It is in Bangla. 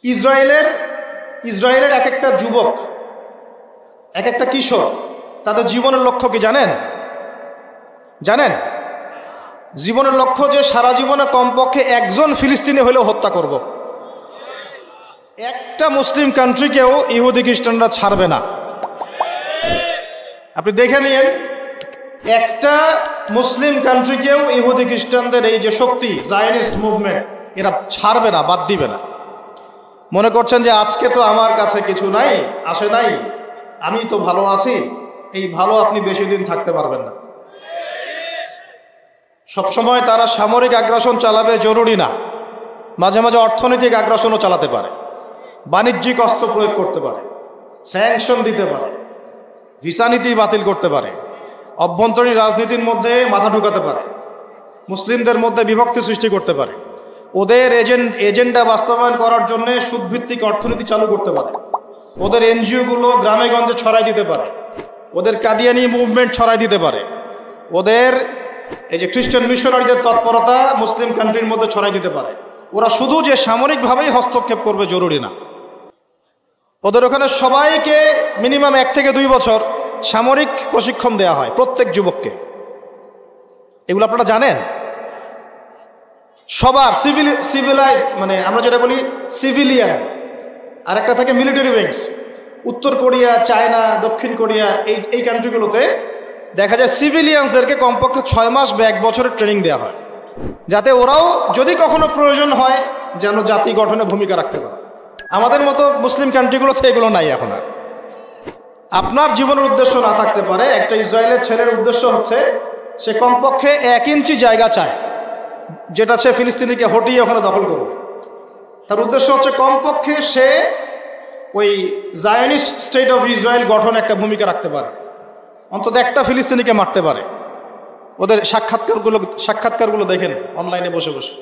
ইসরায়েলের এক একটা যুবক, এক একটা কিশোর, তাদের জীবনের লক্ষ্য কি জানেন? জীবনের লক্ষ্য যে সারা জীবনে কমপক্ষে একজন ফিলিস্তিনি হলেও হত্যা করব। একটা মুসলিম কান্ট্রিকেও ইহুদি খ্রিস্টানরা ছাড়বে না। আপনি দেখে নিন, একটা মুসলিম কান্ট্রিকেও ইহুদি খ্রিস্টানদের এই যে শক্তি, জায়নিস্ট মুভমেন্ট, এরা ছাড়বে না, বাদ দিবে না। মনে করছেন যে আজকে তো আমার কাছে কিছু নাই, আসে নাই, আমি তো ভালো আছি, এই ভালো আপনি বেশি দিন থাকতে পারবেন না। সবসময় তারা সামরিক আগ্রাসন চালাবে জরুরি না, মাঝে মাঝে অর্থনৈতিক আগ্রাসনও চালাতে পারে, বাণিজ্যিক অস্ত্র প্রয়োগ করতে পারে, স্যাংশন দিতে পারে, ভিসা নীতি বাতিল করতে পারে, অভ্যন্তরীণ রাজনীতির মধ্যে মাথা ঢুকাতে পারে, মুসলিমদের মধ্যে বিভক্তি সৃষ্টি করতে পারে, ওদের এজেন্ডা বাস্তবায়ন করার জন্য সুদভিত্তিক অর্থনীতি চালু করতে পারে, ওদের এনজিওগুলো গ্রামে গঞ্জে ছড়াই দিতে পারে, ওদের কাদিয়ানি মুভমেন্ট ছড়াই দিতে পারে, ওদের এই যে খ্রিস্টান মিশনারিদের তৎপরতা মুসলিম কান্ট্রির মধ্যে ছড়াই দিতে পারে। ওরা শুধু যে সামরিকভাবেই হস্তক্ষেপ করবে জরুরি না। ওদের ওখানে সবাইকে মিনিমাম 1 থেকে 2 বছর সামরিক প্রশিক্ষণ দেওয়া হয় প্রত্যেক যুবককে। এগুলো আপনারা জানেন? সবার সিভিলাইজ, মানে আমরা যেটা বলি সিভিলিয়ান, আর একটা থাকে মিলিটারি উইংস। উত্তর কোরিয়া, চায়না, দক্ষিণ কোরিয়া, এই কান্ট্রিগুলোতে দেখা যায় সিভিলিয়ানসদেরকে কমপক্ষে 6 মাস বা 1 বছরের ট্রেনিং দেওয়া হয়, যাতে ওরাও যদি কখনো প্রয়োজন হয় যেন জাতি গঠনে ভূমিকা রাখতে পারে। আমাদের মতো মুসলিম কান্ট্রিগুলোতে এগুলো নাই এখন আর। আপনার জীবনের উদ্দেশ্য না থাকতে পারে, একটা ইসরায়েলের ছেলের উদ্দেশ্য হচ্ছে সে কমপক্ষে 1 ইঞ্চি জায়গা চায়, যেটা সে ফিলিস্তিনিকে হটিয়ে ওখানে দখল করবে। তার উদ্দেশ্য হচ্ছে কমপক্ষে সে ওই জায়নিস্ট স্টেট অফ ইসরায়েল গঠনে একটা ভূমিকা রাখতে পারে, অন্তত একটা ফিলিস্তিনিকে মারতে পারে। ওদের সাক্ষাৎকারগুলো দেখেন অনলাইনে বসে বসে।